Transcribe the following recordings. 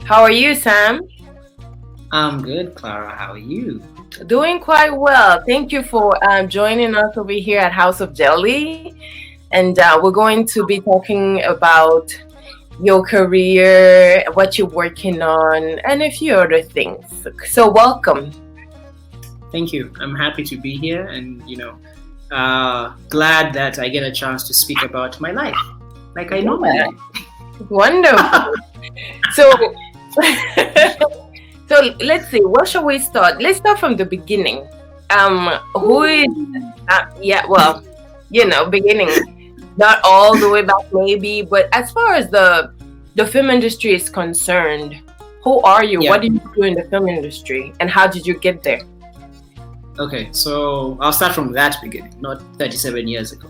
How are you, Sam? I'm good, Clara. How are you? Doing quite well. Thank you for joining us over here at House of Jelly. And we're going to be talking about your career, what you're working on, and a few other things. So, welcome. Thank you. I'm happy to be here and, glad that I get a chance to speak about my life like I normally do. Wonderful. So, so let's see. Where shall we start? Let's start from the beginning. Who is? Beginning. Not all the way back, maybe, but as far as the film industry is concerned, who are you? Yeah. What do you do in the film industry, and how did you get there? Okay, so I'll start from that beginning, not 37 years ago.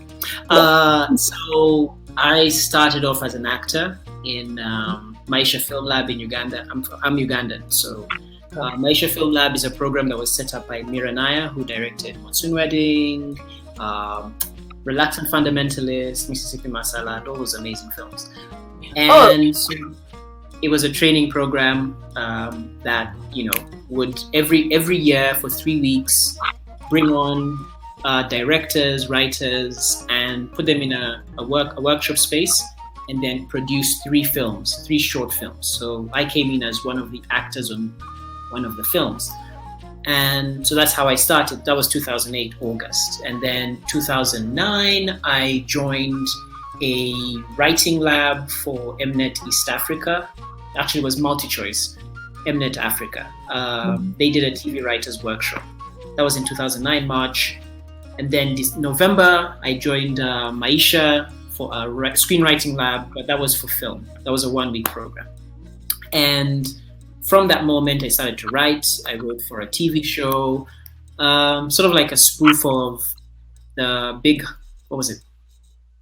So I started off as an actor in Maisha Film Lab in Uganda. I'm Ugandan, so Maisha Film Lab is a program that was set up by Miranaya, who directed Monsoon Wedding, Reluctant Fundamentalist, Mississippi Masala, and all those amazing films. And so it was a training program that would every year for 3 weeks bring on directors, writers, and put them in a workshop space, and then produce 3 short films. So I came in as one of the actors on one of the films. And so that's how I started. That was 2008, August. And then 2009, I joined a writing lab for Mnet East Africa. Actually, it was multi-choice, Mnet Africa. They did a TV writers workshop. That was in 2009, March. And then this November, I joined Maisha for a screenwriting lab, but that was for film. That was a 1-week program. And from that moment, I started to write. I wrote for a TV show, sort of like a spoof of the big, what was it?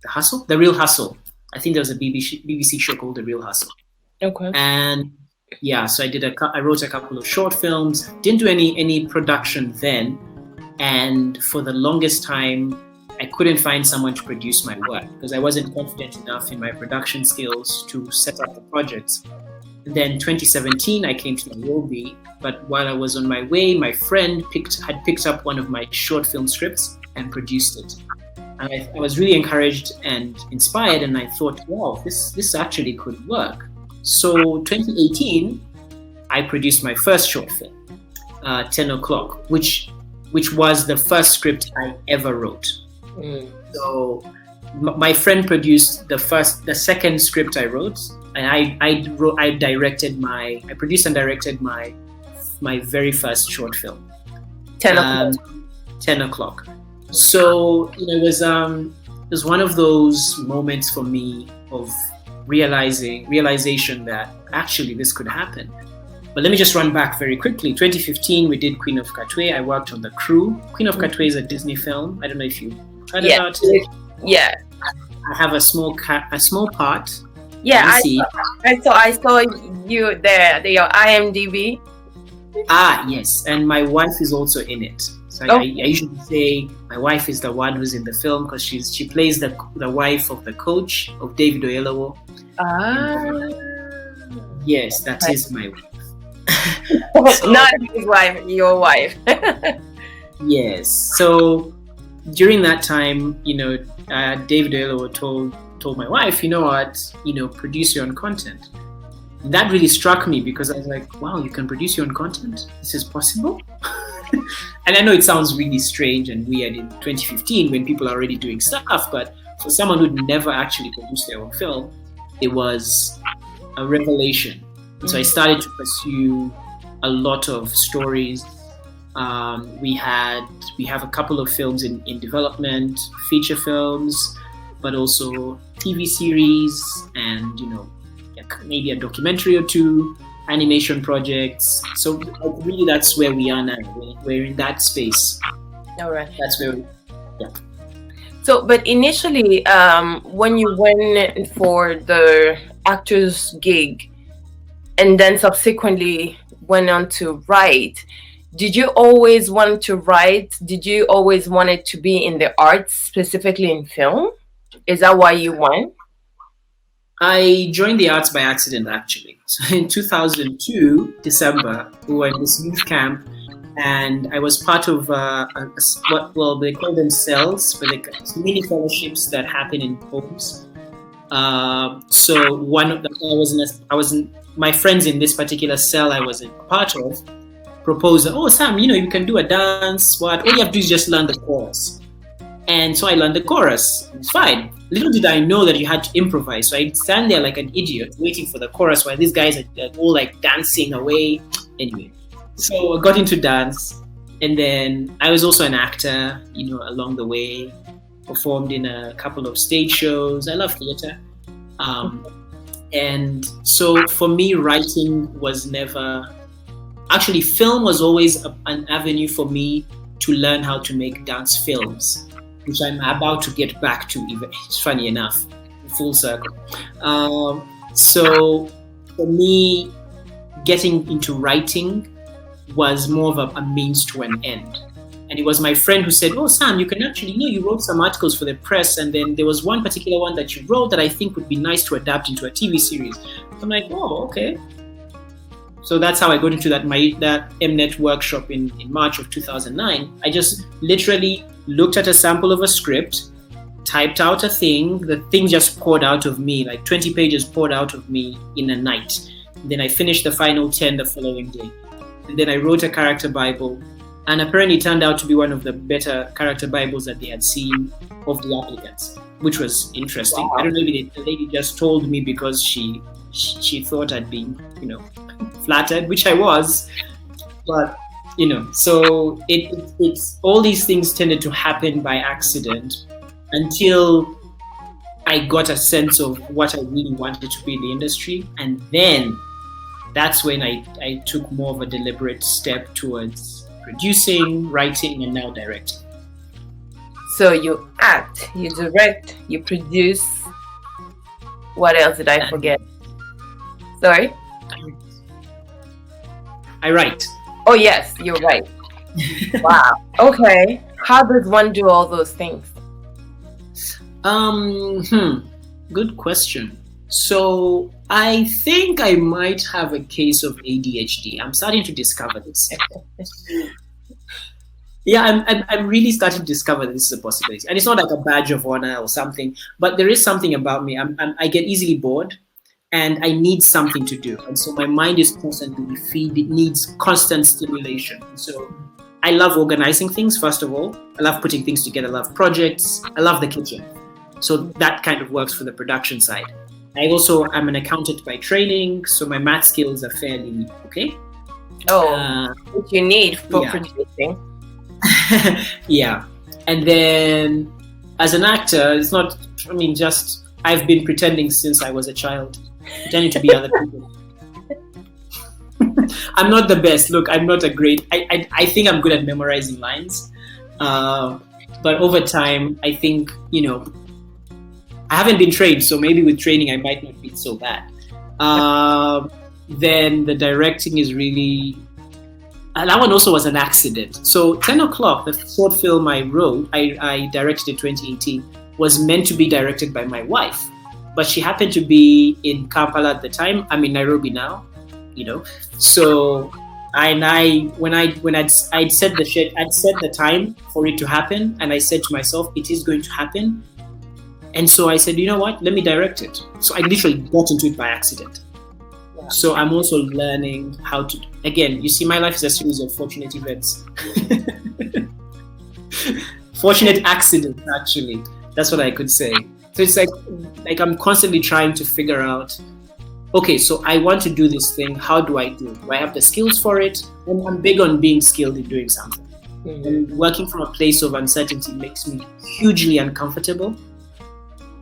The Hustle? The Real Hustle. I think there was a BBC show called The Real Hustle. Okay. And yeah, so I wrote a couple of short films. Didn't do any production then. And for the longest time, I couldn't find someone to produce my work because I wasn't confident enough in my production skills to set up the projects. And then 2017, I came to Nairobi, but while I was on my way, my friend had picked up one of my short film scripts and produced it. And I was really encouraged and inspired, and I thought, wow, this actually could work. So 2018, I produced my first short film, 10 O'Clock, which was the first script I ever wrote. So my friend produced the second script I wrote, and I produced and directed my very first short film, 10 o'clock. 10 O'Clock. So it was one of those moments for me of realization that actually this could happen. But let me just run back very quickly. 2015, we did Queen of Katwe. I worked on the crew. Queen of Katwe is a Disney film. I don't know if you heard about it. Yeah. I have a small part. Yeah, I saw you there. Your IMDb. Yes, and my wife is also in it. So I usually say my wife is the one who's in the film because she plays the wife of the coach of David Oyelowo. Yes, that is my wife. So, not his wife, your wife. Yes. So during that time, David Oyelowo told my wife, you know what, produce your own content. And that really struck me because I was like, wow, you can produce your own content? This is possible? And I know it sounds really strange and weird in 2015 when people are already doing stuff, but for someone who'd never actually produced their own film, it was a revelation. And so I started to pursue a lot of stories. We have a couple of films in development, feature films, but also TV series and maybe a documentary or 2, animation projects. So really that's where we are now. We're in that space. All right. That's where So, but initially, when you went for the actor's gig and then subsequently went on to write, did you always want to write? Did you always want it to be in the arts, specifically in film? Is that why you went? I joined the arts by accident, actually. So in 2002, December, we were in this youth camp, and I was part of well, they call them cells, but they mini fellowships that happen in homes. So one of the my friends in this particular cell I was a part of proposed, oh Sam, you can do a dance. What? All you have to do is just learn the chorus. And so I learned the chorus. It's fine. Little did I know that you had to improvise. So I'd stand there like an idiot waiting for the chorus while these guys are all like dancing away. Anyway, so I got into dance. And then I was also an actor, along the way. Performed in a couple of stage shows. I love theater. And so for me, writing was never... Actually, film was always an avenue for me to learn how to make dance films, which I'm about to get back to. It's funny enough, full circle. So for me, getting into writing was more of a means to an end. And it was my friend who said, oh, Sam, you can actually, you wrote some articles for the press, and then there was one particular one that you wrote that I think would be nice to adapt into a TV series. I'm like, oh, okay. So that's how I got into that Mnet workshop in March of 2009. I just literally looked at a sample of a script, typed out a thing, the thing just poured out of me, like 20 pages poured out of me in a night. Then I finished the final 10 the following day. And then I wrote a character Bible, and apparently it turned out to be one of the better character Bibles that they had seen of the applicants, which was interesting. Wow. I don't know if the lady just told me because she thought I'd been, flattered, which I was, but so it's all these things tended to happen by accident until I got a sense of what I really wanted to be in the industry, and then that's when I took more of a deliberate step towards producing, writing, and now directing. So you act, you direct, you produce. What else did I forget? Sorry? I write. Oh yes, you're right. Wow. Okay. How does one do all those things? Good question. So I think I might have a case of ADHD. I'm starting to discover this. Yeah, I'm really starting to discover this is a possibility. And it's not like a badge of honor or something, but there is something about me. I get easily bored, and I need something to do. And so my mind is constantly it needs constant stimulation. So I love organizing things, first of all. I love putting things together. I love projects. I love the kitchen. So that kind of works for the production side. I also am an accountant by training, so my math skills are fairly okay. What you need for producing. Yeah. And then as an actor, it's not, I've been pretending since I was a child. Pretending to be other people. I'm not the best. Look, I'm not a great... I think I'm good at memorizing lines. But over time, I think, I haven't been trained, so maybe with training I might not be so bad. Then the directing is really... And that one also was an accident. So 10 O'Clock, the short film I wrote, I directed in 2018, was meant to be directed by my wife. But she happened to be in Kampala at the time. I'm in Nairobi now, So I'd set the time for it to happen, and I said to myself, it is going to happen. And so I said, you know what? Let me direct it. So I literally got into it by accident. Yeah. So I'm also learning how to. Again, you see, my life is a series of fortunate events, fortunate accidents. Actually, that's what I could say. So it's like I'm constantly trying to figure out, okay, so I want to do this thing. How do I do it? Do I have the skills for it? And I'm big on being skilled in doing something. Mm-hmm. And working from a place of uncertainty makes me hugely uncomfortable.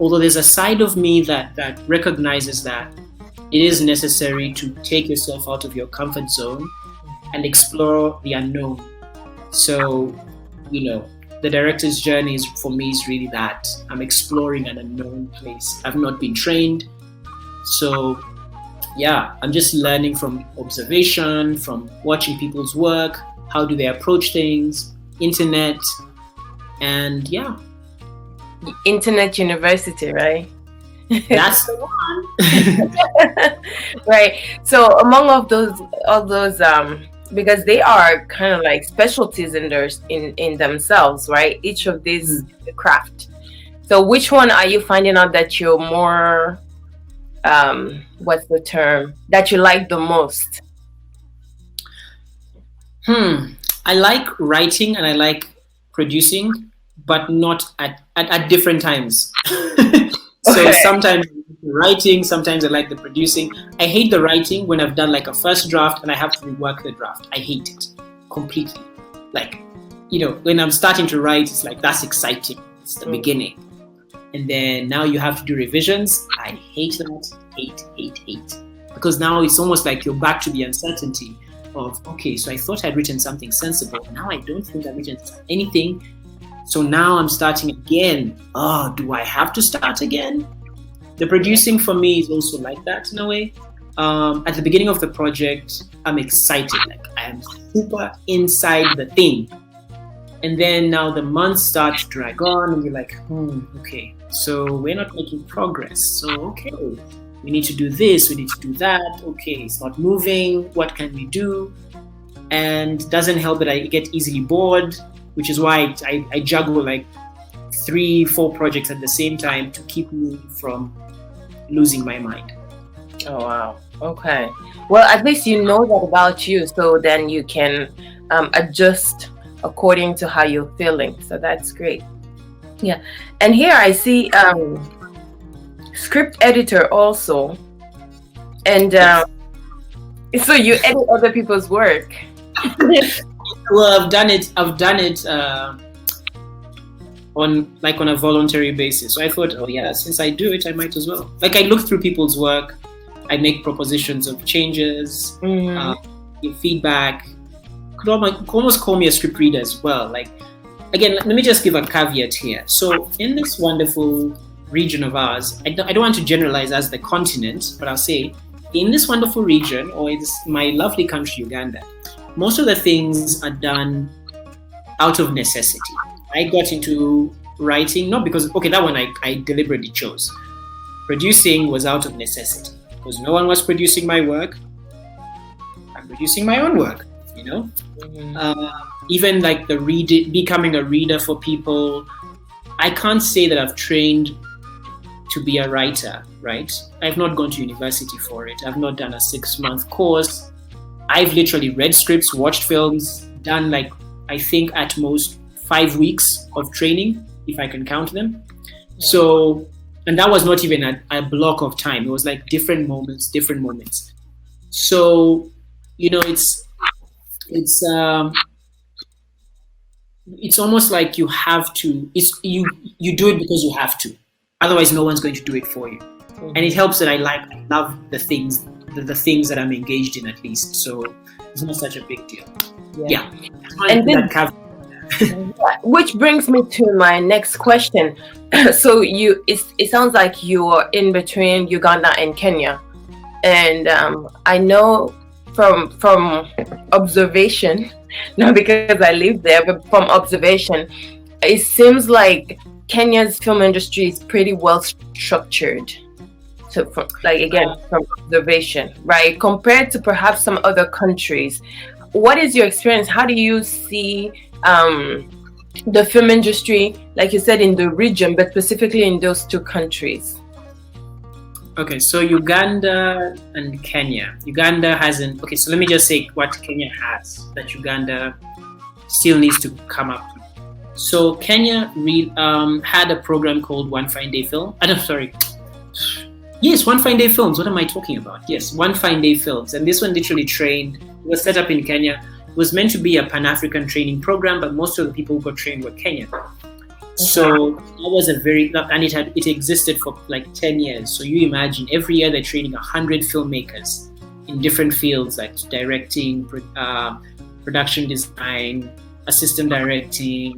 Although there's a side of me that recognizes that it is necessary to take yourself out of your comfort zone and explore the unknown. So, the director's journey for me is really that. I'm exploring an unknown place. I've not been trained. So, yeah, I'm just learning from observation, from watching people's work. How do they approach things? Internet. And yeah. Internet university, right? That's the one. Right. So among all those because they are kind of like specialties in themselves, right? Each of these craft. So which one are you finding out that you're more what's the term that you like the most? I like writing and I like producing, but not at different times. So Okay. sometimes writing, sometimes I like the producing. I hate the writing when I've done like a first draft and I have to rework the draft. I hate it completely. Like, when I'm starting to write, it's like, that's exciting. It's the beginning. And then now you have to do revisions. I hate that. Hate. Because now it's almost like you're back to the uncertainty of, okay, so I thought I'd written something sensible. Now I don't think I've written anything. So now I'm starting again. Oh, do I have to start again? The producing for me is also like that in a way. At the beginning of the project, I'm excited. Like I am super inside the thing. And then now the months start to drag on and you're like, okay, so we're not making progress. So, okay, we need to do this, we need to do that. Okay, it's not moving. What can we do? And it doesn't help that I get easily bored, which is why I juggle like 3-4 projects at the same time to keep me from losing my mind. Oh, wow. Okay. Well, at least you know that about you, so then you can adjust according to how you're feeling. So that's great. Yeah. And here I see script editor also. And so you edit other people's work. Well, I've done it on a voluntary basis. So I thought, oh yeah, since I do it, I might as well. Like I look through people's work, I make propositions of changes, give feedback. Could almost call me a script reader as well. Like, again, let me just give a caveat here. So in this wonderful region of ours, I don't want to generalize as the continent, but I'll say in this wonderful region, or in my lovely country, Uganda, most of the things are done out of necessity. I got into writing, not because, that one I deliberately chose. Producing was out of necessity because no one was producing my work. I'm producing my own work, even like becoming a reader for people. I can't say that I've trained to be a writer, right? I've not gone to university for it. I've not done a 6-month course. I've literally read scripts, watched films, done like, I think at most 5 weeks of training, if I can count them. Yeah. So, and that was not even a block of time. It was like different moments. So, it's almost like you have to, you do it because you have to. Otherwise, no one's going to do it for you. Mm-hmm. And it helps that I love the things that I'm engaged in, at least. So it's not such a big deal. Yeah. And then, which brings me to my next question. So it sounds like you're in between Uganda and Kenya, and I know from observation, not because I live there, but from observation, it seems like Kenya's film industry is pretty well structured. So, from observation, right, compared to perhaps some other countries. What is your experience? How do you see the film industry, like you said, in the region, but specifically in those 2 countries? Okay, so Uganda and Kenya. Uganda hasn't. Okay, so let me just say what Kenya has that Uganda still needs to come up with. So Kenya had a program called One Fine Day Film. Yes, One Fine Day Films. What am I talking about? Yes, One Fine Day Films. And this one literally it was set up in Kenya. It was meant to be a Pan-African training program, but most of the people who got trained were Kenyan. So that was it existed for like 10 years. So you imagine every year they're training 100 filmmakers in different fields like directing, production design, assistant directing,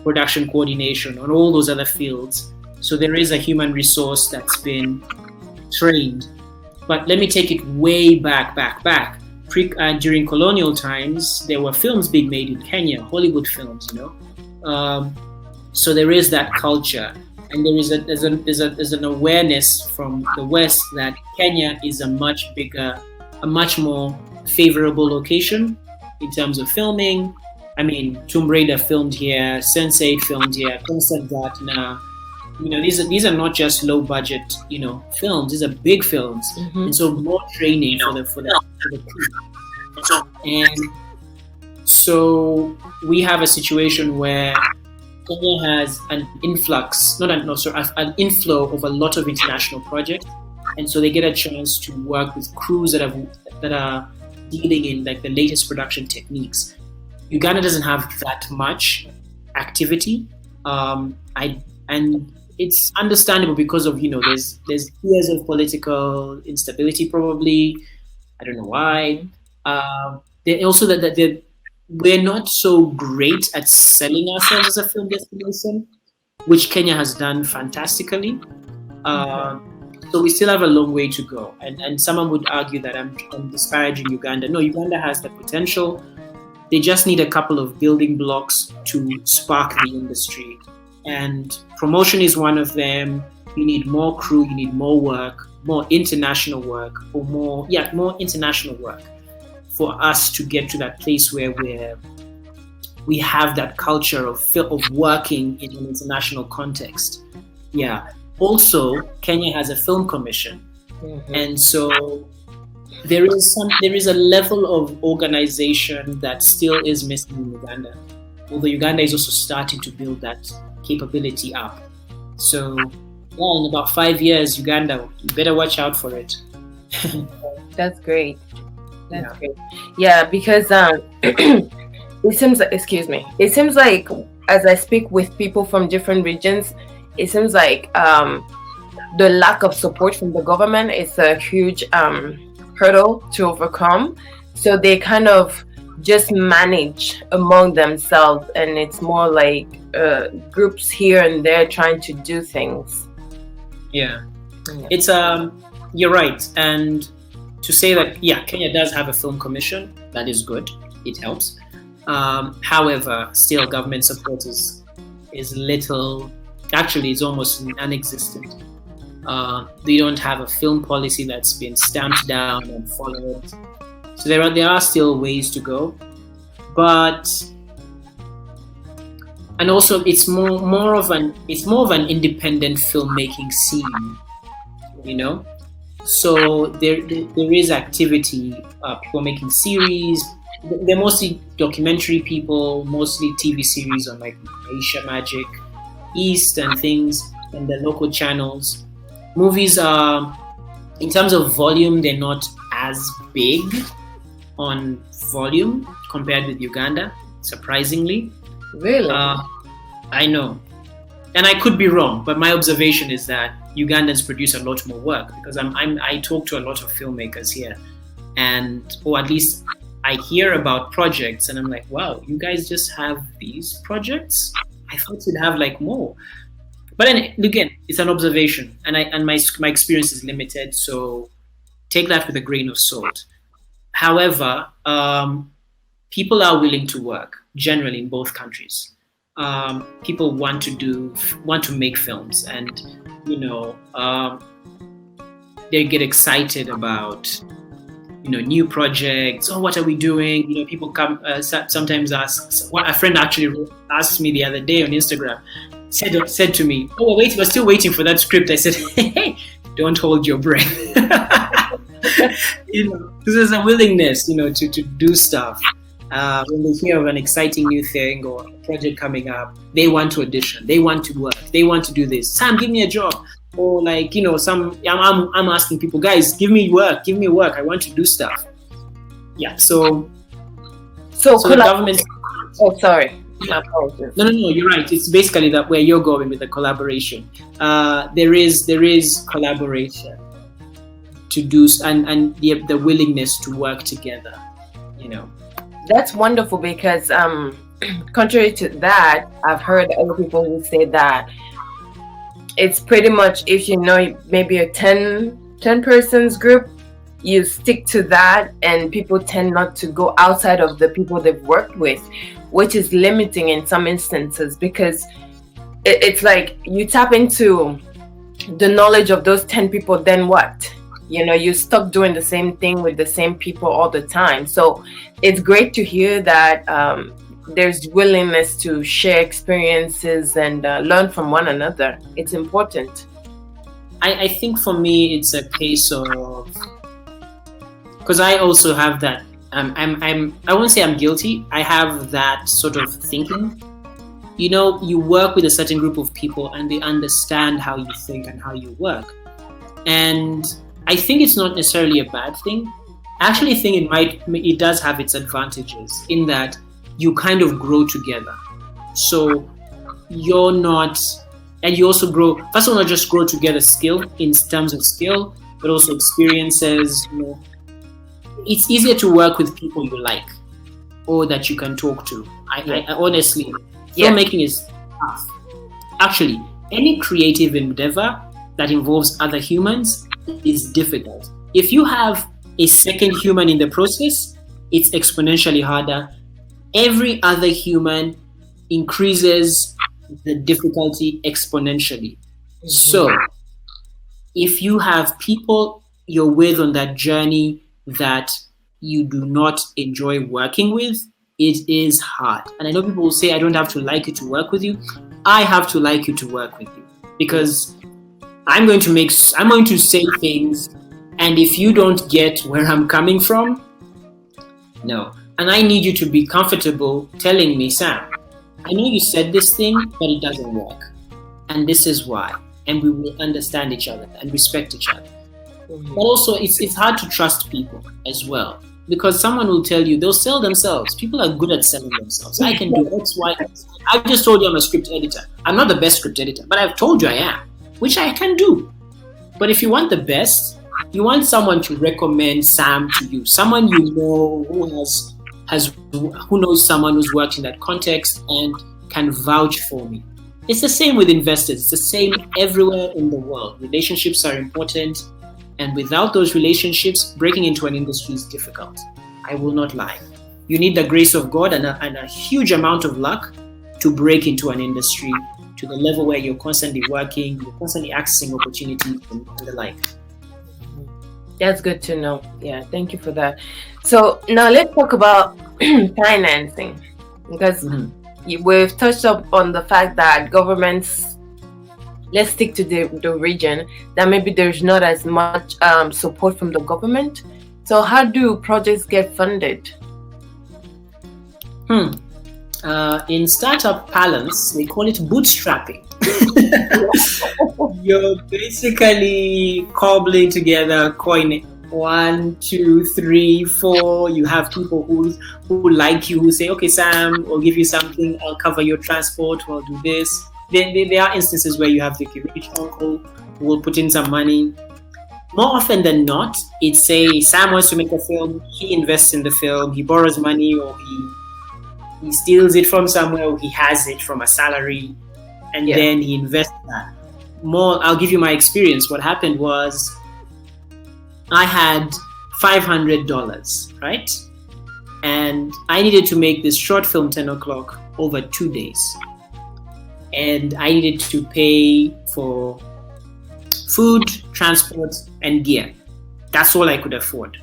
production coordination, and all those other fields. So there is a human resource that's been trained. But let me take it way back. During colonial times, there were films being made in Kenya, Hollywood films, So there is that culture. and there's an awareness from the West that Kenya is a much more favorable location in terms of filming. I mean, Tomb Raider filmed here, Sense8 filmed here, Concept Gartner. These are not just low budget, films. These are big films, and so more training for the crew. And so we have a situation where Kenya has an inflow of a lot of international projects, and so they get a chance to work with crews that are dealing in like the latest production techniques. Uganda doesn't have that much activity, and it's understandable because of there's years of political instability probably. I don't know why. Also that we're not so great at selling ourselves as a film destination, which Kenya has done fantastically. So we still have a long way to go. And someone would argue that I'm disparaging Uganda. No, Uganda has the potential. They just need a couple of building blocks to spark the industry. And promotion is one of them. You need more crew, you need more work, more international work, or more international work for us to get to that place where we have that culture of working in an international context. Yeah. Also, Kenya has a film commission, and so there is a level of organization that still is missing in Uganda. Although Uganda is also starting to build that capability up. So, in about 5 years, Uganda, you better watch out for it. That's great. That's great. Yeah, because it seems like as I speak with people from different regions, it seems like the lack of support from the government is a huge hurdle to overcome. So they kind of just manage among themselves, and it's more like groups here and there trying to do things. Yeah. It's you're right. And to say that, Kenya does have a film commission, that is good. It helps. However, still government support is little. Actually, it's almost non-existent. They don't have a film policy that's been stamped down and followed. So there are still ways to go, and also it's more of an independent filmmaking scene, So there is activity. People making series. They're mostly documentary people, mostly TV series on like Asia Magic, East and things, and the local channels. Movies are, in terms of volume, they're not as big on volume compared with Uganda, surprisingly. Really? I know. And I could be wrong, but my observation is that Ugandans produce a lot more work, because I talk to a lot of filmmakers here, or at least I hear about projects and I'm like, wow, you guys just have these projects? I thought you'd have like more. But then again, it's an observation, and my experience is limited, so take that with a grain of salt. However, people are willing to work generally in both countries. People want to make films, and they get excited about new projects. Oh, what are we doing? People come sometimes ask. A friend actually asked me the other day on Instagram. Said to me, "Oh, we're still waiting for that script." I said, "Hey, don't hold your breath." Because there's a willingness, to do stuff. When they hear of an exciting new thing or a project coming up, they want to audition. They want to work. They want to do this. Sam, give me a job. Or I'm asking people, guys, give me work. I want to do stuff. Yeah. So the government. Oh, sorry. No, you're right. It's basically that where you're going with the collaboration. There is collaboration to do, and the willingness to work together. That's wonderful, because contrary to that, I've heard other people who say that it's pretty much, if maybe a 10 persons group, you stick to that, and people tend not to go outside of the people they've worked with, which is limiting in some instances, because it's like you tap into the knowledge of those 10 people, then what? You're stuck doing the same thing with the same people all the time. So it's great to hear that there's willingness to share experiences and learn from one another. It's important. I think for me it's a case of, because I also have that. I won't say I'm guilty. I have that sort of thinking. You work with a certain group of people and they understand how you think and how you work. And I think it's not necessarily a bad thing. I actually think it does have its advantages in that you kind of grow together. So you're not, and you also grow, first of all, not just grow together in terms of skill, but also experiences. It's easier to work with people you like or that you can talk to. I honestly, filmmaking is tough. Actually, any creative endeavor that involves other humans is difficult. If you have a second human in the process, it's exponentially harder. Every other human increases the difficulty exponentially. Mm-hmm. So if you have people you're with on that journey that you do not enjoy working with, it is hard. And I know people will say, I don't have to like you to work with you. I have to like you to work with you, because I'm going to say things, and if you don't get where I'm coming from, no. And I need you to be comfortable telling me, Sam, I know you said this thing, but it doesn't work. And this is why. And we will understand each other and respect each other. Mm-hmm. But also, it's hard to trust people as well, because someone will tell you, they'll sell themselves. People are good at selling themselves. I can do X, Y, Z. I just told you I'm a script editor. I'm not the best script editor, but I've told you I am, which I can do. But if you want the best, you want someone to recommend Sam to you, someone you know who knows someone who's worked in that context and can vouch for me. It's the same with investors. It's the same everywhere in the world. Relationships are important, and without those relationships, breaking into an industry is difficult. I will not lie. You need the grace of God and a huge amount of luck to break into an industry to the level where you're constantly working, you're constantly accessing opportunities and the like. That's good to know. Yeah, thank you for that. So now let's talk about financing, because we've touched up on the fact that governments, let's stick to the region, that maybe there's not as much support from the government. So how do projects get funded? In startup parlance, they call it bootstrapping. You're basically cobbling together coin 1, 2, 3, 4. You have people who like you, who say, okay, Sam, I'll give you something, I'll cover your transport, I'll do this. There are instances where you have the rich uncle who will put in some money. More often than not, it's say Sam wants to make a film, he invests in the film, he borrows money, or he steals it from somewhere, or he has it from a salary, and then he invests that. I'll give you my experience. What happened was, I had $500, right? And I needed to make this short film, 10 o'clock, over 2 days. And I needed to pay for food, transport, and gear. That's all I could afford.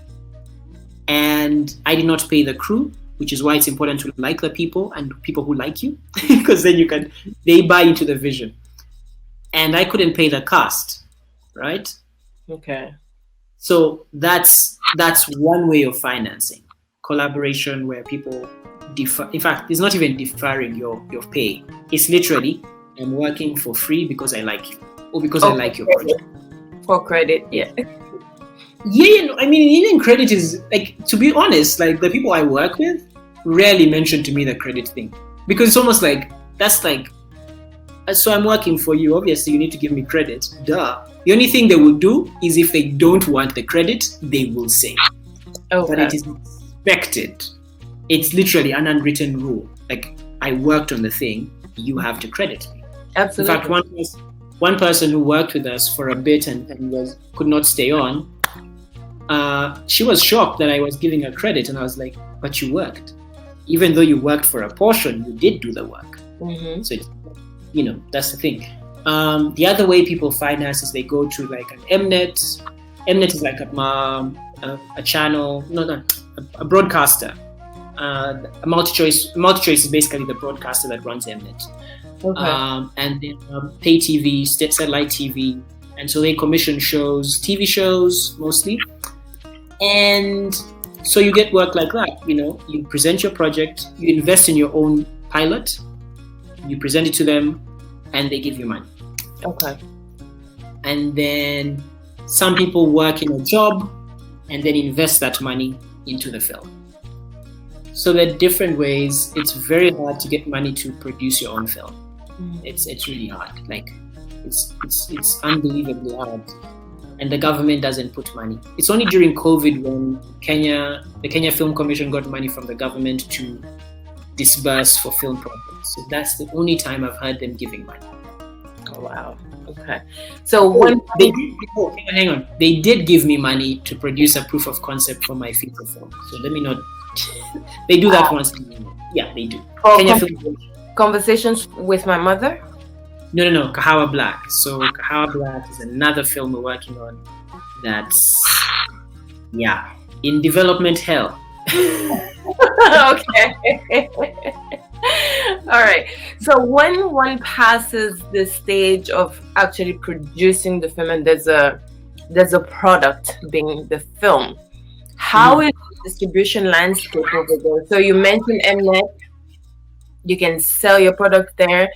And I did not pay the crew, which is why it's important to like the people and people who like you, because then they buy into the vision. And I couldn't pay the cast, right? Okay. So that's one way of financing. Collaboration where people defer. In fact, it's not even deferring your pay. It's literally, I'm working for free because I like you, or because I like your project. For credit, yeah. Yeah, I mean, even credit is, like, to be honest, like, the people I work with rarely mention to me the credit thing, because it's almost like, that's like, so I'm working for you, obviously you need to give me credit, duh. The only thing they will do is, if they don't want the credit, they will say. Okay. But it is expected. It's literally an unwritten rule. Like, I worked on the thing, you have to credit me. Absolutely. In fact, one person who worked with us for a bit and could not stay on, she was shocked that I was giving her credit, and I was like, but you worked. Even though you worked for a portion, you did do the work. Mm-hmm. So that's the thing. The other way people finance is they go to like an Mnet. Mnet is like a channel, a broadcaster. A multi-choice is basically the broadcaster that runs Mnet. Okay. And then pay TV, satellite TV, and so they commission shows, TV shows mostly, and so you get work like that. You present your project, you invest in your own pilot, you present it to them, and they give you money. Okay. And then some people work in a job and then invest that money into the film. So there are different ways. It's very hard to get money to produce your own film. It's really hard. Like it's unbelievably hard. And the government doesn't put money. It's only during COVID when the Kenya Film Commission got money from the government to disburse for film projects. So that's the only time I've heard them giving money. Oh, wow. Okay. So when hang on. They did give me money to produce a proof of concept for my feature film. So let me not. They do that once. Yeah, they do. Kenya Film. Conversations with my mother? No. Kahawa Black. So Kahawa Black is another film we're working on. That's in development hell. Okay. All right. So when one passes the stage of actually producing the film and there's a product being the film, how is the distribution landscape over there? So you mentioned Mnet, you can sell your product there,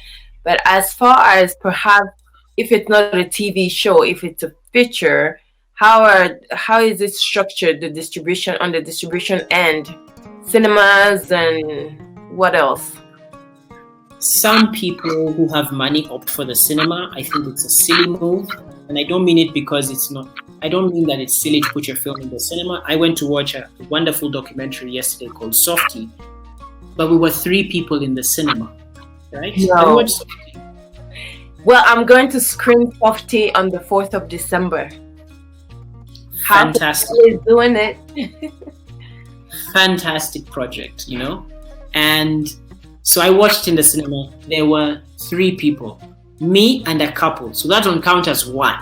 but as far as perhaps if it's not a TV show, if it's a feature, how is it structured? The distribution on the distribution end, cinemas and what else? Some people who have money opt for the cinema. I think it's a silly move, and I don't mean it because it's not. I don't mean that it's silly to put your film in the cinema. I went to watch a wonderful documentary yesterday called Softy, but we were 3 people in the cinema, right? No. Well, I'm going to screen Softy on the 4th of December. Fantastic. How is doing it? Fantastic project, and so I watched in the cinema. There were 3 people, me and a couple, so that don't count as 1.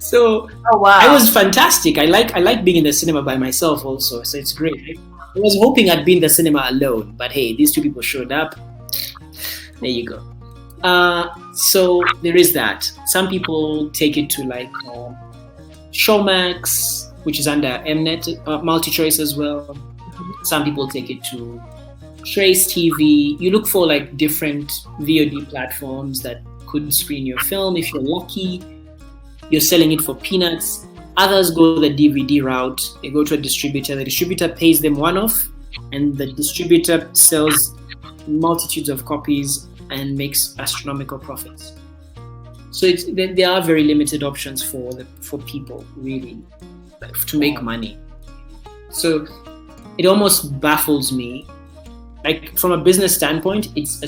So oh, wow. it was fantastic. I like being in the cinema by myself also, so it's great. I was hoping I'd be in the cinema alone, but hey, these 2 people showed up. There you go. So there is that. Some people take it to like Showmax, which is under Mnet, multi-choice as well. Some people take it to Trace TV. You look for like different VOD platforms that could screen your film. If you're lucky, you're selling it for peanuts. Others go the DVD route. They go to a distributor. The distributor pays them one-off, and the distributor sells multitudes of copies and makes astronomical profits. So there are very limited options for people really to make money. So it almost baffles me. Like from a business standpoint, it's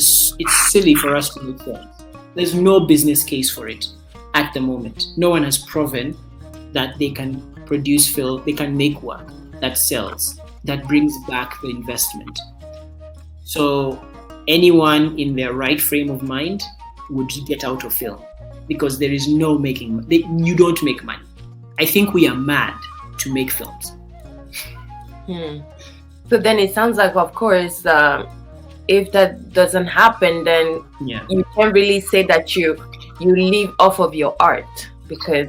silly for us to make films. There's no business case for it at the moment. No one has proven that they can produce film, they can make work that sells, that brings back the investment. So anyone in their right frame of mind would get out of film because there is no making. You don't make money. I think we are mad to make films. So then it sounds like, of course, if that doesn't happen, then you can't really say that you live off of your art because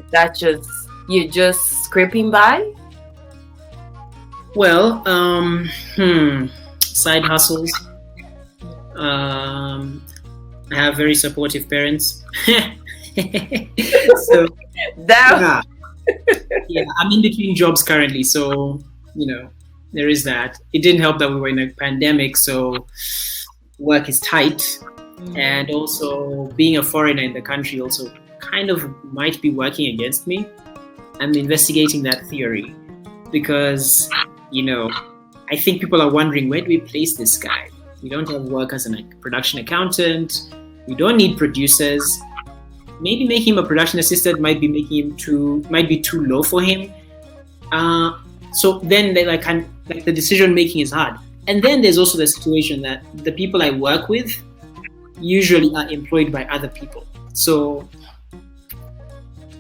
you're just scraping by. Well, side hustles. I have very supportive parents. So I'm in between jobs currently, so there is that. It didn't help that we were in a pandemic, so work is tight, and also being a foreigner in the country also kind of might be working against me. I'm investigating that theory because I think people are wondering, where do we place this guy? We don't have work as a production accountant. We don't need producers. Maybe making him a production assistant might be too low for him. So then the decision making is hard. And then there's also the situation that the people I work with usually are employed by other people. So,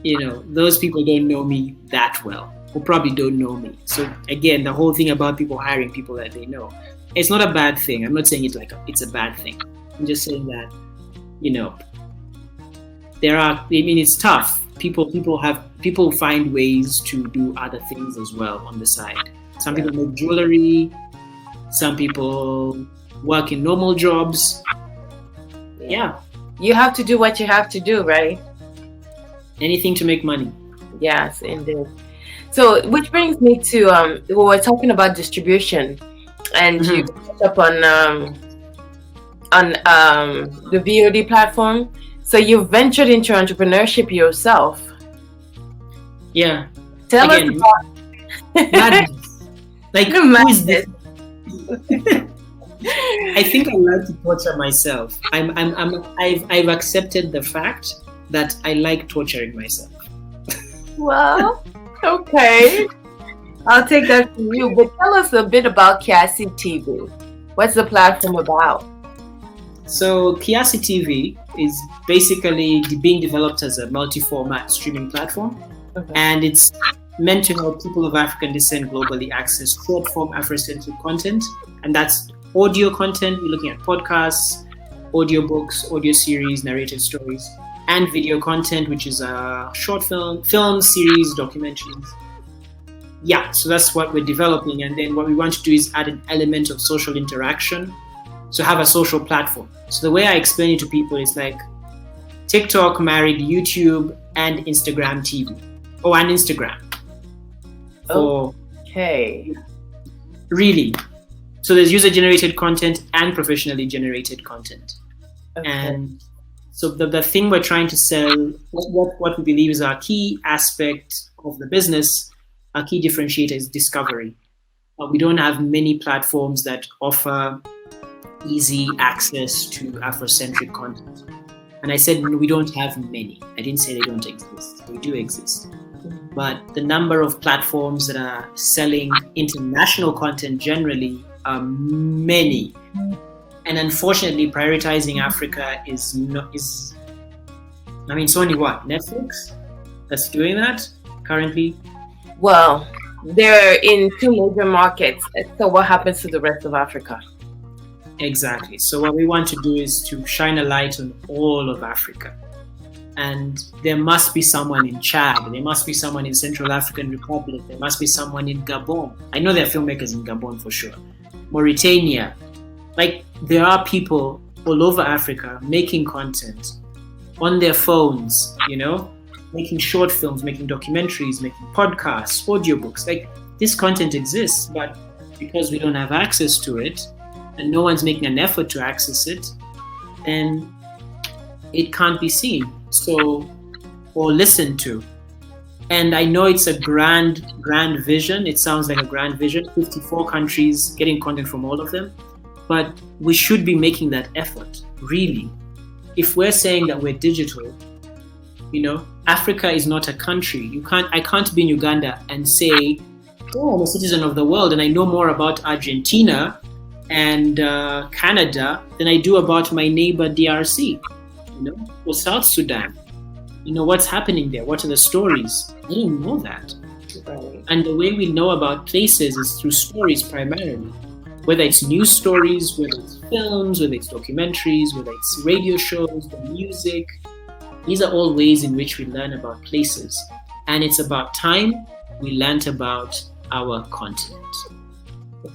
those people don't know me that well, who probably don't know me. So again, the whole thing about people hiring people that they know, it's not a bad thing. I'm not saying it's it's a bad thing. I'm just saying that, it's tough. People find ways to do other things as well on the side. Some people make jewelry, some people work in normal jobs. Yeah. You have to do what you have to do, right? Anything to make money. Yes, indeed. So, which brings me to we were talking about distribution, and you touched up on the VOD platform. So you've ventured into entrepreneurship yourself. Yeah. Tell us about madness. Like, who is this? I think I like to torture myself. I've accepted the fact that I like torturing myself. Well, okay. I'll take that from you. But tell us a bit about Kiasi TV. What's the platform about? So Kiasi TV is basically being developed as a multi-format streaming platform. Okay. And it's meant to help people of African descent globally access short-form Afrocentric content. And that's audio content. We're looking at podcasts, audiobooks, audio series, narrated stories, and video content, which is a short film series, documentaries. Yeah, so that's what we're developing. And then what we want to do is add an element of social interaction. So have a social platform. So the way I explain it to people is like TikTok married YouTube and Instagram TV. Oh, and Instagram. Okay. Really. So there's user-generated content and professionally generated content. Okay. And so the thing we're trying to sell, what we believe is our key aspect of the business, our key differentiator is discovery. We don't have many platforms that offer easy access to Afrocentric content. And I said we don't have many. I didn't say they don't exist. They do exist. But the number of platforms that are selling international content generally are many. And unfortunately, prioritizing Africa it's only what? Netflix that's doing that currently? Well, they're in 2 major markets. So what happens to the rest of Africa? Exactly. So what we want to do is to shine a light on all of Africa. And there must be someone in Chad. There must be someone in Central African Republic. There must be someone in Gabon. I know there are filmmakers in Gabon for sure. Mauritania. Like, there are people all over Africa making content on their phones, making short films, making documentaries, making podcasts, audiobooks. Like, this content exists, but because we don't have access to it, and no one's making an effort to access it, then it can't be seen or listened to. And I know it's a grand vision. It sounds like a grand vision, 54 countries, getting content from all of them. But we should be making that effort, really. If we're saying that we're digital, Africa is not a country. I can't be in Uganda and say, oh, I'm a citizen of the world and I know more about Argentina and Canada than I do about my neighbor DRC, or South Sudan. What's happening there? What are the stories? I didn't know that. Right. And the way we know about places is through stories primarily. Whether it's news stories, whether it's films, whether it's documentaries, whether it's radio shows, the music. These are all ways in which we learn about places. And it's about time we learned about our continent.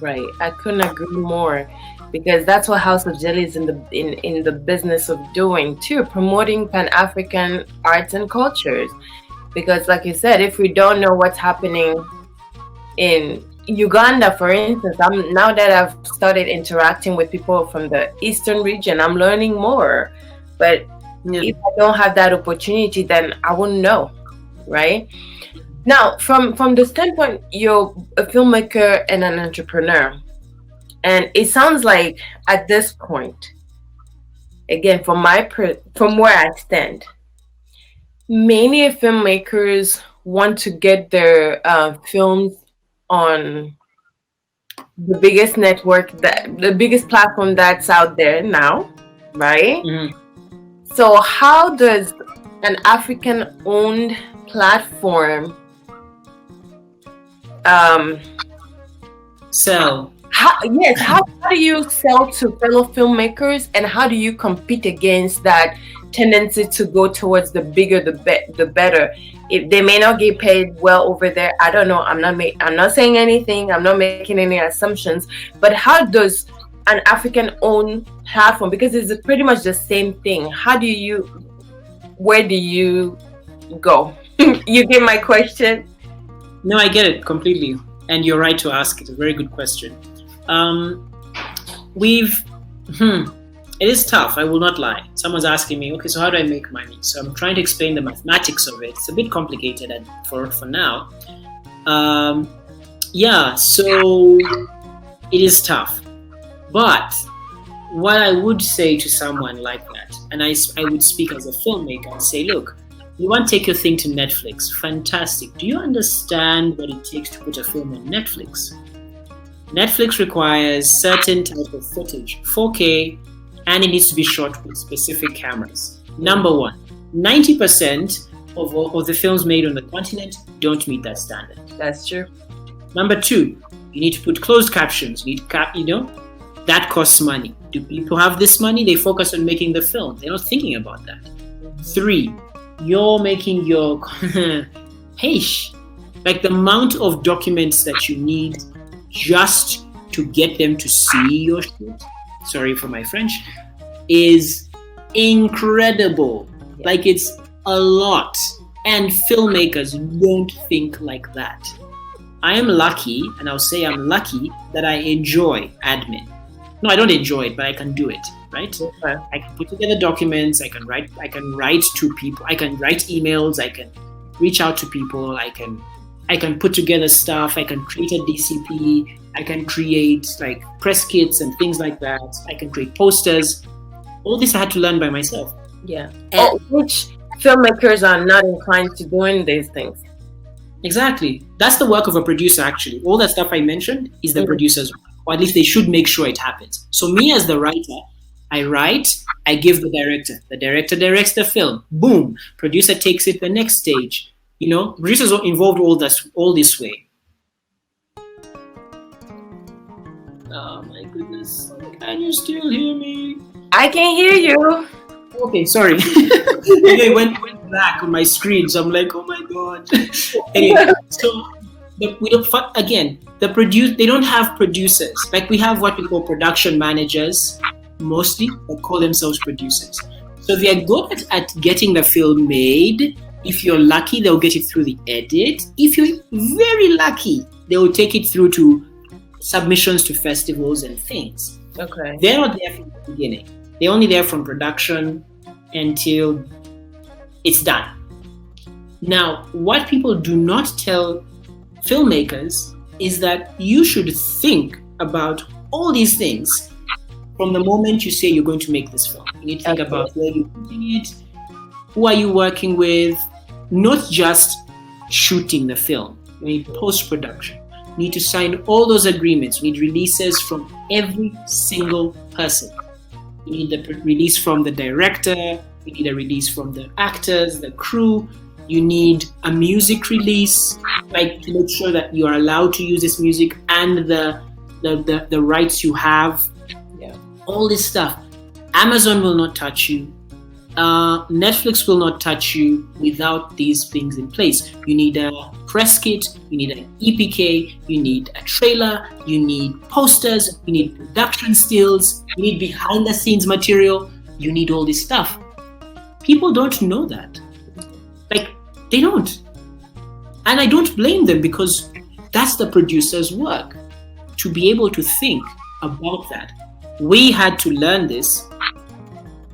Right. I couldn't agree more, because that's what House of Jelly is in the business of doing too, promoting Pan-African arts and cultures. Because like you said, if we don't know what's happening in Uganda, for instance, now that I've started interacting with people from the Eastern region, I'm learning more. But if I don't have that opportunity, then I wouldn't know, right? Now, from the standpoint, you're a filmmaker and an entrepreneur. And it sounds like at this point, again, from where I stand, many filmmakers want to get their films on the biggest network, the biggest platform that's out there now, right? Mhm. So how does an African-owned platform um Sell. how do you sell to fellow filmmakers, and how do you compete against that tendency to go towards the bigger the better? If they may not get paid well over there, I don't know. I'm not saying anything. I'm not making any assumptions. But how does an African-owned platform, because it's pretty much the same thing, where do you go? You get my question? No, I get it completely, and you're right to ask. It's a very good question. It is tough. I will not lie. Someone's asking me, okay, so how do I make money? So I'm trying to explain the mathematics of it. It's a bit complicated for now. So it is tough. But what I would say to someone like that, and I would speak as a filmmaker and say, look, you want to take your thing to Netflix. Fantastic. Do you understand what it takes to put a film on Netflix? Netflix requires certain type of footage, 4K, and it needs to be shot with specific cameras. Number one, 90% of the films made on the continent don't meet that standard. That's true. Number two, you need to put closed captions. You need that costs money. Do people have this money? They focus on making the film. They're not thinking about that. Three, you're making your like the amount of documents that you need just to get them to see your shit, sorry for my French, is incredible. Yeah. Like, it's a lot. And filmmakers don't think like that. I am lucky, and I'll say I'm lucky, that I enjoy admin. No, I don't enjoy it, but I can do it, right? Okay. I can put together documents, I can write to people, I can write emails, I can reach out to people, I can put together stuff, I can create a DCP, I can create like press kits and things like that, I can create posters. All this I had to learn by myself. Yeah. Which filmmakers are not inclined to doing these things. Exactly. That's the work of a producer, actually. All that stuff I mentioned is the producer's work, or at least they should make sure it happens. So me as the writer, I write, I give the director directs the film, boom, producer takes it the next stage. Producers are involved all this way. Oh my goodness, can you still hear me? I can hear you. Okay, sorry. It went black on my screen, so I'm like, oh my god. Anyway, so we don't. Again, they don't have producers. Like, we have what we call production managers, mostly, that call themselves producers. So they're good at getting the film made. If you're lucky, they'll get it through the edit. If you're very lucky, they will take it through to submissions to festivals and things. Okay. They're not there from the beginning. They're only there from production until it's done. Now, what people do not tell filmmakers is that you should think about all these things from the moment you say you're going to make this film. You need to think about where you're putting it, who are you working with, not just shooting the film. You need post-production. You need to sign all those agreements. You need releases from every single person. You need the release from the director. You need a release from the actors, the crew. You need a music release, like to make sure that you are allowed to use this music and the rights you have. Yeah. All this stuff. Amazon will not touch you. Netflix will not touch you without these things in place. You need a press kit, you need an EPK, you need a trailer, you need posters, you need production stills, you need behind the scenes material, you need all this stuff. People don't know that. Like, they don't. And I don't blame them, because that's the producer's work, to be able to think about that. We had to learn this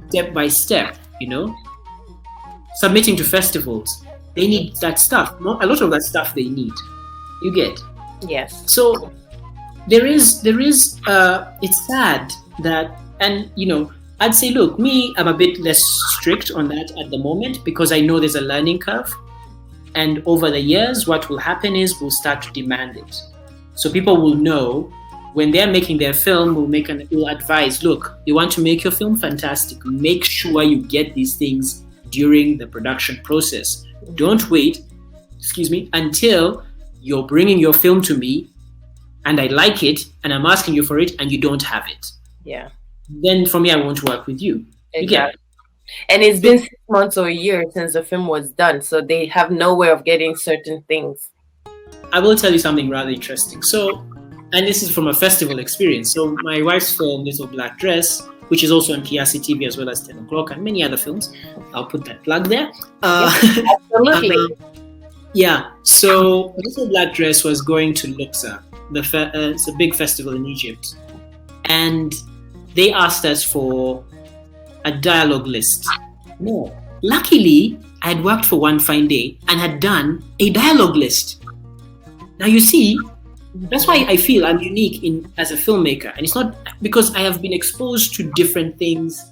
step by step. Submitting to festivals, they need that stuff. A lot of that stuff they need. You get? Yes. So there is. It's sad that, and I'd say, look, I'm a bit less strict on that at the moment, because I know there's a learning curve, and over the years, what will happen is we'll start to demand it. So people will know when they're making their film, will advise, look, you want to make your film fantastic, make sure you get these things during the production process. Don't wait, until you're bringing your film to me and I like it and I'm asking you for it and you don't have it. Yeah. Then for me, I won't work with you. Exactly. And it's been 6 months or a year since the film was done, so they have no way of getting certain things. I will tell you something rather interesting. So, and this is from a festival experience. So my wife's film, Little Black Dress, which is also on Kiasi TV as well as 10 o'clock and many other films. I'll put that plug there. Absolutely. Yeah. So Little Black Dress was going to Luxor. It's a big festival in Egypt. And they asked us for a dialogue list. No. Luckily, I had worked for One Fine Day and had done a dialogue list. Now you see, that's why I feel I'm unique as a filmmaker. And it's not because I have been exposed to different things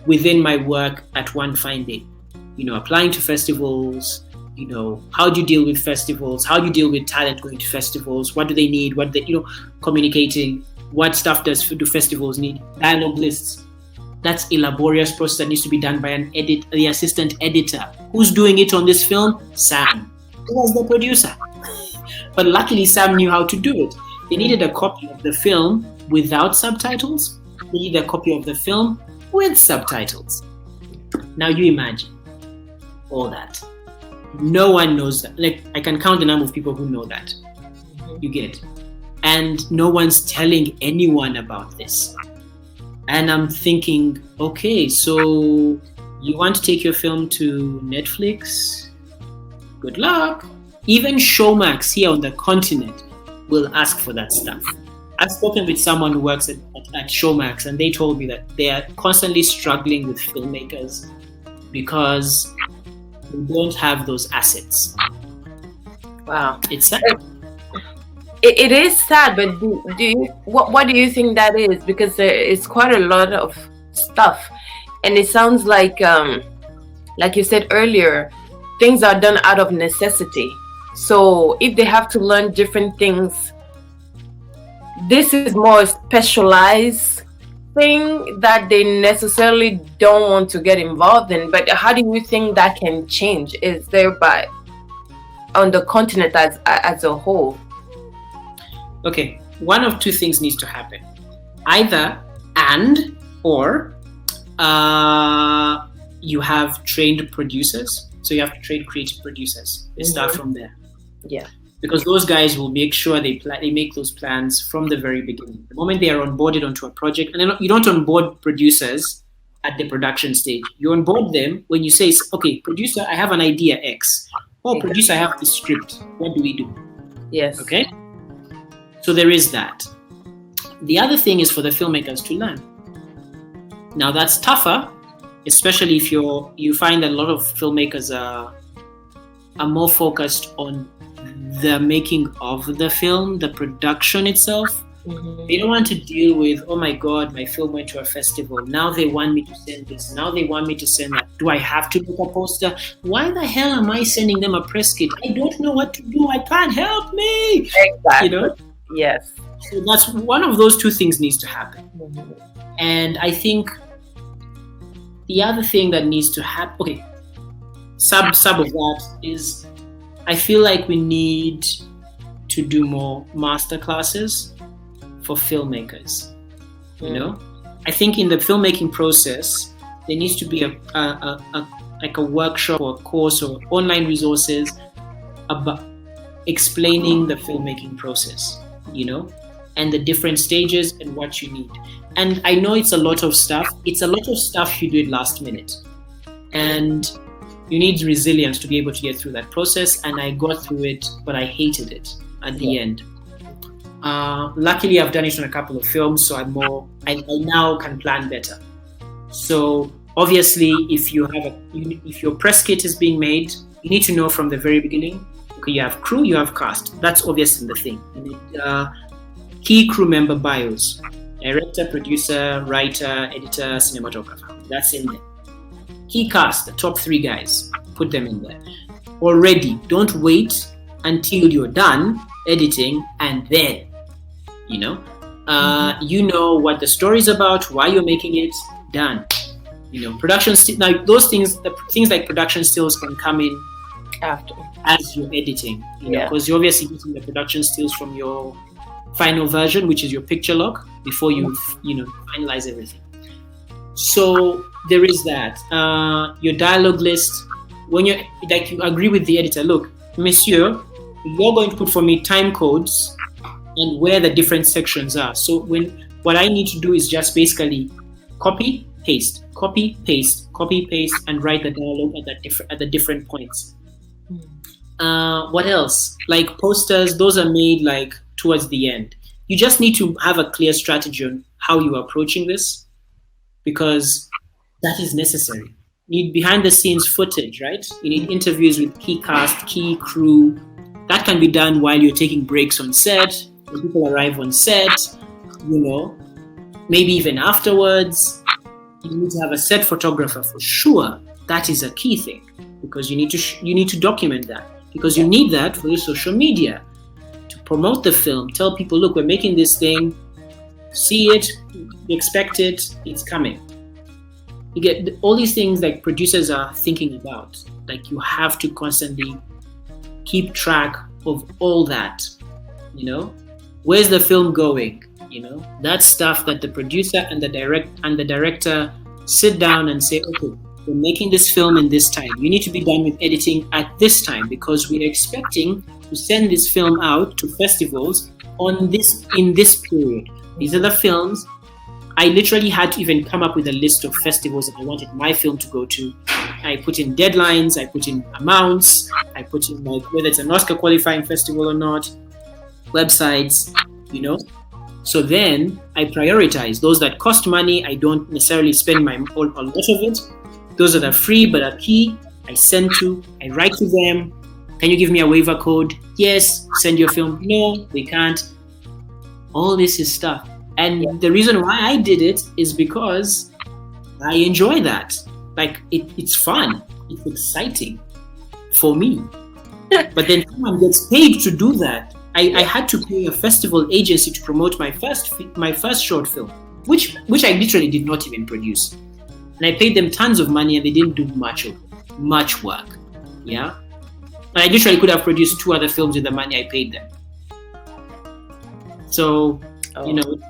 within my work at One Fine Day. Applying to festivals, how do you deal with festivals? How do you deal with talent going to festivals? What do they need? What they, communicating, what stuff do festivals need? Dialogue lists. That's a laborious process that needs to be done by the assistant editor. Who's doing it on this film? Sam. He was the producer. But luckily, Sam knew how to do it. They needed a copy of the film without subtitles. They needed a copy of the film with subtitles. Now you imagine all that. No one knows that. Like, I can count the number of people who know that. You get. And no one's telling anyone about this. And I'm thinking, okay, so you want to take your film to Netflix? Good luck. Even Showmax here on the continent will ask for that stuff. I've spoken with someone who works at Showmax, and they told me that they are constantly struggling with filmmakers because they don't have those assets. Wow. It's sad. It is sad, but what do you think that is? Because there is quite a lot of stuff, and it sounds like you said earlier, things are done out of necessity. So if they have to learn different things, this is more specialized thing that they necessarily don't want to get involved in. But how do you think that can change? Is there on the continent as a whole? Okay, one of two things needs to happen. Either or you have trained producers. So you have to train creative producers. They start from there. Yeah. Because those guys will make sure they make those plans from the very beginning. The moment they are onboarded onto a project, and you don't onboard producers at the production stage. You onboard them when you say, okay, producer, I have an idea X. Oh, producer, I have this script. What do we do? Yes. Okay? So there is that. The other thing is for the filmmakers to learn. Now that's tougher, especially if you find that a lot of filmmakers are more focused on the making of the film, the production itself. Mm-hmm. They don't want to deal with, oh my God, my film went to a festival. Now they want me to send this. Now they want me to send that. Do I have to make a poster? Why the hell am I sending them a press kit? I don't know what to do. I can't help me. Exactly. Yes. So that's one of those two things needs to happen. Mm-hmm. And I think the other thing that needs to happen, okay, sub of that is, I feel like we need to do more master classes for filmmakers. You know, I think in the filmmaking process there needs to be a workshop or a course or online resources about explaining the filmmaking process, and the different stages and what you need. And I know it's a lot of stuff. It's a lot of stuff you do it last minute, and you need resilience to be able to get through that process. And I got through it, but I hated it at the end. Luckily, I've done it on a couple of films, so I now can plan better. So obviously, if your press kit is being made, you need to know from the very beginning. Okay, you have crew, you have cast. That's obviously the thing. You need key crew member bios: director, producer, writer, editor, cinematographer. That's in there. Key cast, the top 3 guys. Put them in there already. Don't wait until you're done editing and then, You know what the story is about, why you're making it, done. Production now those things, the things like production stills can come in After. as you're editing, because you're obviously getting the production stills from your final version, which is your picture log, before you finalize everything. So there is that. Your dialogue list, when you agree with the editor, look, monsieur, you're going to put for me time codes and where the different sections are. So what I need to do is just basically copy, paste, and write the dialogue at the different points. What else? Like posters, those are made like towards the end. You just need to have a clear strategy on how you're approaching this, because that is necessary. You need behind the scenes footage, right? You need interviews with key cast, key crew. That can be done while you're taking breaks on set, when people arrive on set, maybe even afterwards. You need to have a set photographer for sure. That is a key thing, because you need to document that, because you need that for your social media to promote the film. Tell people, look, we're making this thing, see it, expect it, it's coming. You get all these things like producers are thinking about. Like you have to constantly keep track of all that. Where's the film going? That stuff that the producer and the director sit down and say, okay, we're making this film in this time. You need to be done with editing at this time, because we're expecting to send this film out to festivals in this period. These are the films. I literally had to even come up with a list of festivals that I wanted my film to go to. I put in deadlines, I put in amounts, I put in whether it's an Oscar qualifying festival or not, websites, So then I prioritize those that cost money. I don't necessarily spend a lot of it. Those that are free but are key, I write to them. Can you give me a waiver code? Yes. Send your film? No, they can't. All this is stuff. And the reason why I did it is because I enjoy that. Like it's fun. It's exciting for me. But then someone gets paid to do that. I had to pay a festival agency to promote my first short film, which I literally did not even produce. And I paid them tons of money and they didn't do much work. Yeah. And I literally could have produced 2 other films with the money I paid them. So,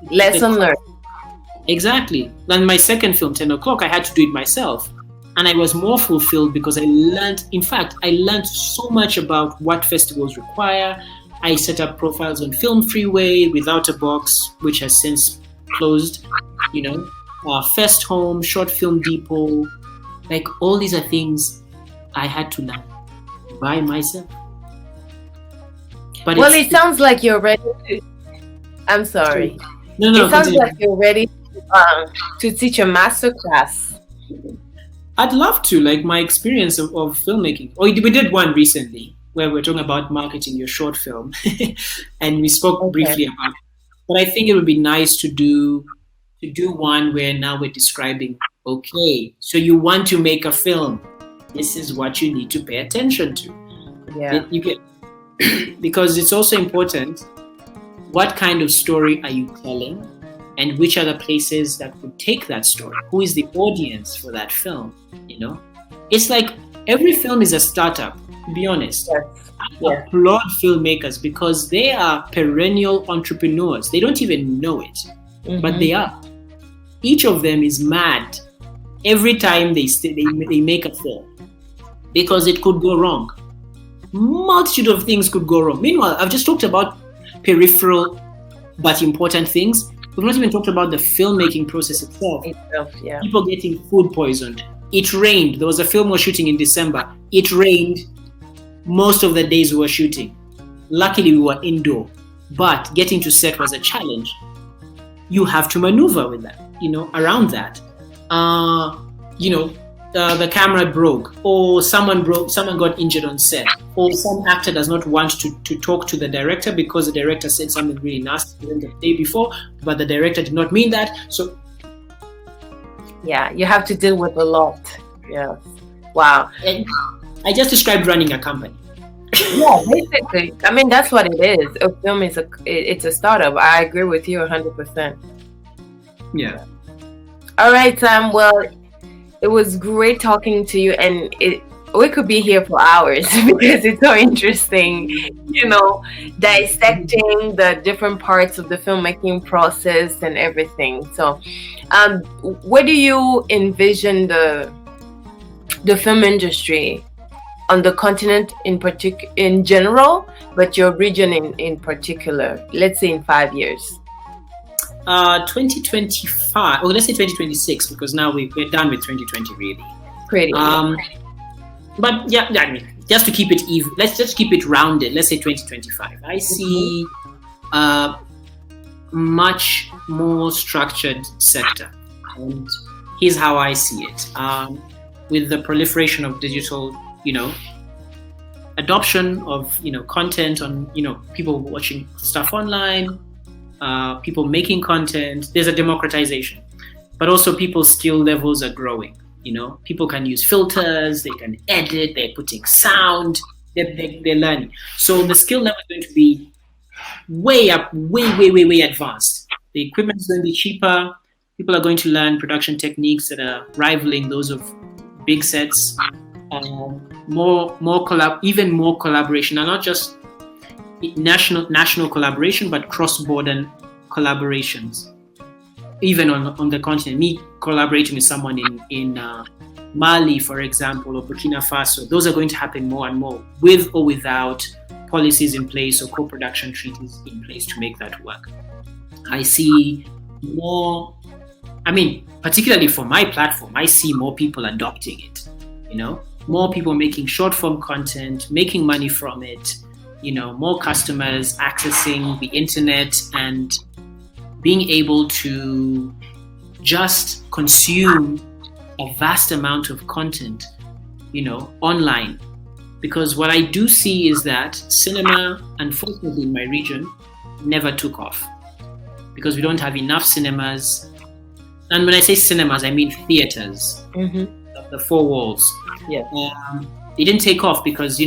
lesson learned. Exactly. Then my second film, 10 o'clock, I had to do it myself. And I was more fulfilled because I learned so much about what festivals require. I set up profiles on Film Freeway, Without a Box, which has since closed, Fest Home, Short Film Depot. Like all these are things I had to learn by myself. But it sounds like you're ready to... I'm sorry. No, it sounds like you're ready to teach a masterclass. I'd love to, like my experience of filmmaking. We did one recently where we're talking about marketing your short film, and we spoke briefly about it. But I think it would be nice to do one where now we're describing, okay, so you want to make a film. This is what you need to pay attention to. Yeah. Because it's also important, what kind of story are you telling? And which are the places that would take that story? Who is the audience for that film? It's like every film is a startup, to be honest. Yes. I applaud filmmakers because they are perennial entrepreneurs. They don't even know it, but they are. Each of them is mad every time they make a film, because it could go wrong. Multitude of things could go wrong. Meanwhile, I've just talked about peripheral but important things. We've not even talked about the filmmaking process itself. People getting food poisoned. It rained. There was a film we were shooting in December. It rained most of the days we were shooting. Luckily, we were indoor. But getting to set was a challenge. You have to maneuver with that, around that. The camera broke, or someone got injured on set, or some actor does not want to talk to the director because the director said something really nasty to them the day before, but the director did not mean that. So you have to deal with a lot. Yeah. Wow. And I just described running a company. Yeah, basically. I mean, that's what it is. A film is it's a startup. I agree with you 100%. Yeah. All right, Sam. Well, it was great talking to you, and we could be here for hours because it's so interesting, dissecting the different parts of the filmmaking process and everything. So, where do you envision the film industry on the continent in general, but your region in particular? Let's say in 5 years. 2025, or let's say 2026, because now we're done with 2020 really. Pretty. But yeah, I mean, just to keep it even, let's just keep it rounded. Let's say 2025. I see a much more structured sector, and here's how I see it. With the proliferation of digital, adoption of content on people watching stuff online. People making content, there's a democratization, but also people's skill levels are growing. People can use filters, they can edit, they're putting sound, they're learning. So the skill level is going to be way up, way advanced. The equipment is going to be cheaper. People are going to learn production techniques that are rivaling those of big sets. Even more collaboration, and not just national collaboration, but cross-border collaborations. Even on the continent, me collaborating with someone in Mali, for example, or Burkina Faso, those are going to happen more and more, with or without policies in place or co-production treaties in place to make that work. I see more, particularly for my platform, I see more people adopting it, more people making short-form content, making money from it, more customers accessing the internet and being able to just consume a vast amount of content, online. Because what I do see is that cinema, unfortunately in my region, never took off. Because we don't have enough cinemas. And when I say cinemas, I mean theaters, the four walls. Yeah. It didn't take off because,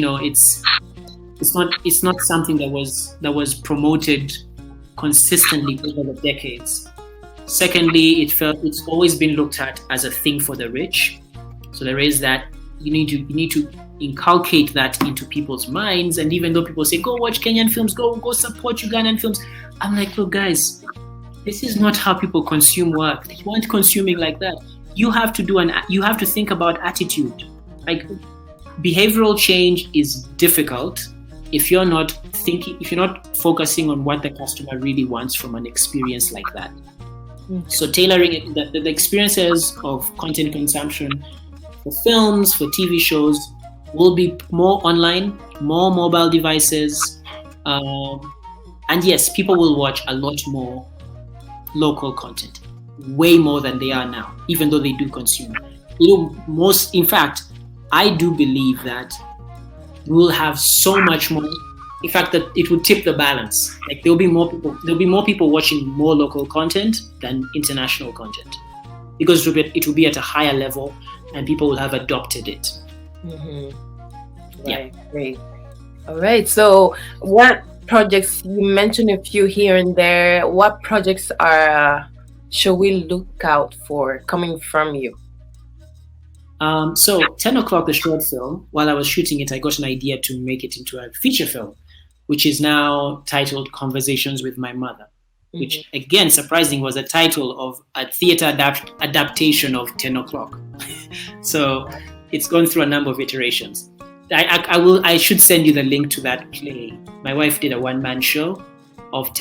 it's not something that was promoted consistently over the decades. Secondly, it's always been looked at as a thing for the rich. So there is that you need to inculcate that into people's minds. And even though people say, go watch Kenyan films, go support Ugandan films, I'm like, look guys, this is not how people consume work. They weren't consuming like that. You have to think about attitude. Like, behavioral change is difficult if you're not focusing on what the customer really wants from an experience like that. So tailoring the experiences of content consumption for films, for TV shows, will be more online, more mobile devices, and yes, people will watch a lot more local content, way more than they are now, even though they do consume. In fact, I do believe that we will have so much more. In fact, that it will tip the balance. Like there'll be more people watching more local content than international content, because it will be at a higher level, and people will have adopted it. Right, yeah. Great. All right. So, what projects, you mentioned a few here and there. What projects should we look out for coming from you? So 10 o'clock, the short film, while I was shooting it, I got an idea to make it into a feature film, which is now titled Conversations with My Mother, which again, surprising, was a title of a theater adaptation of 10 o'clock. So it's gone through a number of iterations. I should send you the link to that play. My wife did a one-man show of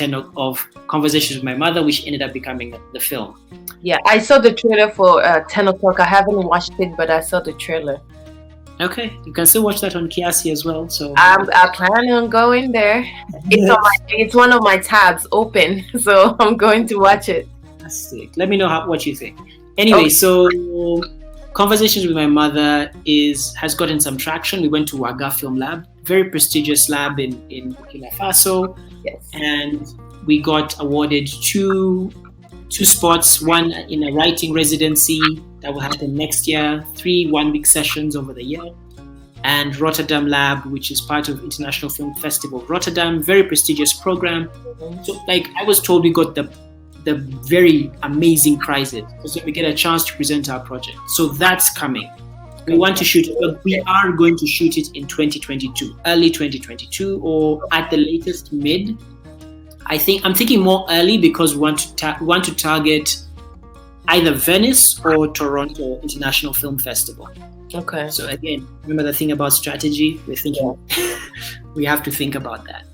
Conversations with My Mother, which ended up becoming the film. Yeah, I saw the trailer for 10 o'clock. I haven't watched it, but I saw the trailer. Okay, you can still watch that on Kiasi as well. So I plan on going there. It's one of my tabs open, so I'm going to watch it. Fantastic. Let me know what you think. Anyway, So Conversations with My Mother has gotten some traction. We went to Waga Film Lab, very prestigious lab in Burkina Faso. Yes. And we got awarded two spots, one in a writing residency that will happen next year, 3 one-week sessions over the year. and Rotterdam Lab, which is part of International Film Festival Rotterdam, very prestigious program. So like I was told, we got the very amazing prizes, so we get a chance to present our project. So that's coming. We want to shoot it, but we are going to shoot it in 2022, early 2022, or at the latest mid. I'm thinking more early, because we want to target either Venice or Toronto International Film Festival. Okay. So again, remember the thing about strategy? We're thinking, we have to think about that.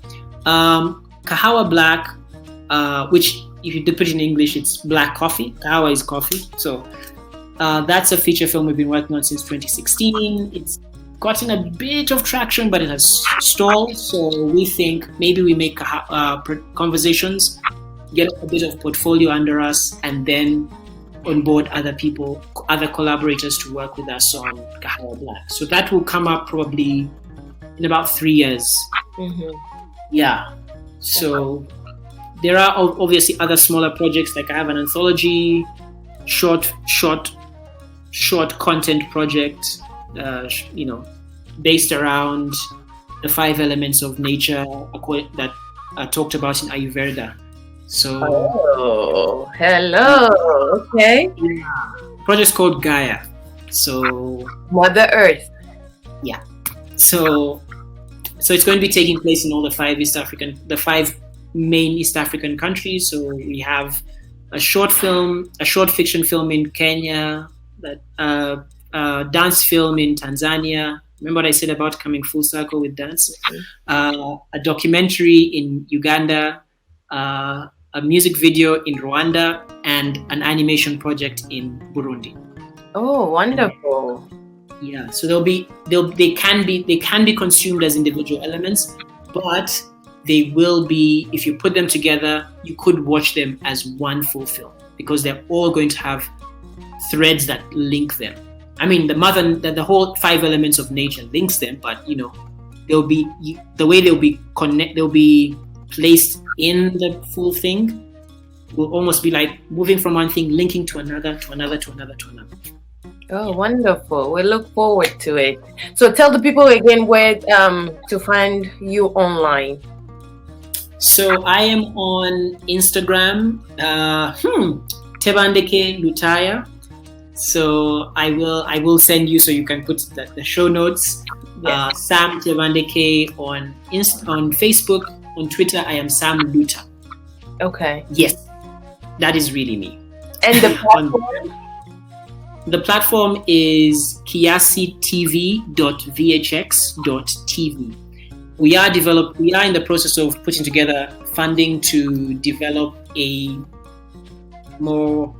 Kahawa Black, which if you put it in English, it's black coffee. Kahawa is coffee. So that's a feature film we've been working on since 2016. It's gotten a bit of traction, but it has stalled. So we think maybe we make conversations, get a bit of portfolio under us, and then onboard other people, other collaborators to work with us on Kahawa Black. So that will come up probably in about 3 years. Yeah. So there are obviously other smaller projects, like I have an anthology, short content project, based around the 5 elements of nature that are talked about in Ayurveda. So, hello. Okay. Yeah. Project's called Gaia. So Mother Earth. Yeah. So it's going to be taking place in all the 5 main East African countries. So we have a short fiction film in Kenya, dance film in Tanzania. Remember what I said about coming full circle with dance? A documentary in Uganda, a music video in Rwanda, and an animation project in Burundi. Oh, wonderful. Yeah, so they can be consumed as individual elements, but they will be, if you put them together, you could watch them as one full film, because they're all going to have threads that link them. I mean, the whole 5 elements of nature links them, but they'll be the way they'll be placed in the full thing will almost be like moving from one thing, linking to another, to another, to another, to another. Oh, wonderful. We look forward to it. So tell the people again where to find you online. So I am on Instagram, Tebandeke Lutaya. So I will send you, so you can put the show notes. Yes. Sam Tebandeke on Facebook. On Twitter, I am Sam Luta. Okay. Yes, that is really me. And the platform? The platform is Kiasi TV.vhx.tv. We are in the process of putting together funding to develop a more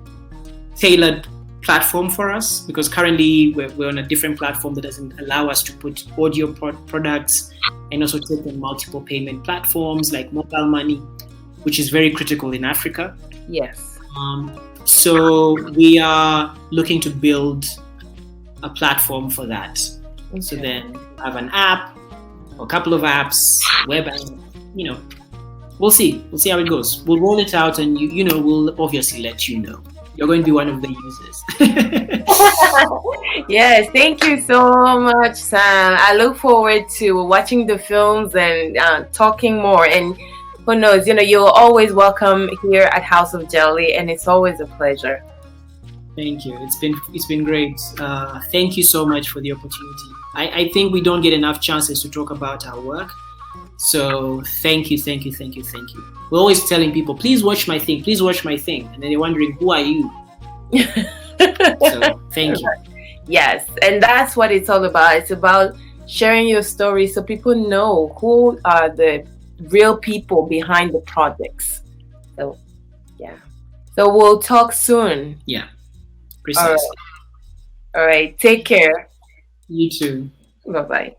tailored platform for us, because currently we're on a different platform that doesn't allow us to put audio products and also take on multiple payment platforms like mobile money, which is very critical in Africa. Yes. So we are looking to build a platform for that. Okay. So then have an app, or a couple of apps, web app, we'll see how it goes. We'll roll it out, and we'll obviously let you know. You're going to be one of the users. Yes, thank you so much, Sam. I look forward to watching the films and talking more. And who knows, you're always welcome here at House of Jelly, and it's always a pleasure. Thank you. It's been great. Thank you so much for the opportunity. I think we don't get enough chances to talk about our work. So thank you. We're always telling people, please watch my thing, and then they're wondering, who are you? So thank you. Yes, and that's what it's all about. It's about sharing your story so people know who are the real people behind the projects. So yeah. So we'll talk soon. Yeah, precisely. All right. Take care. You too. Bye-bye.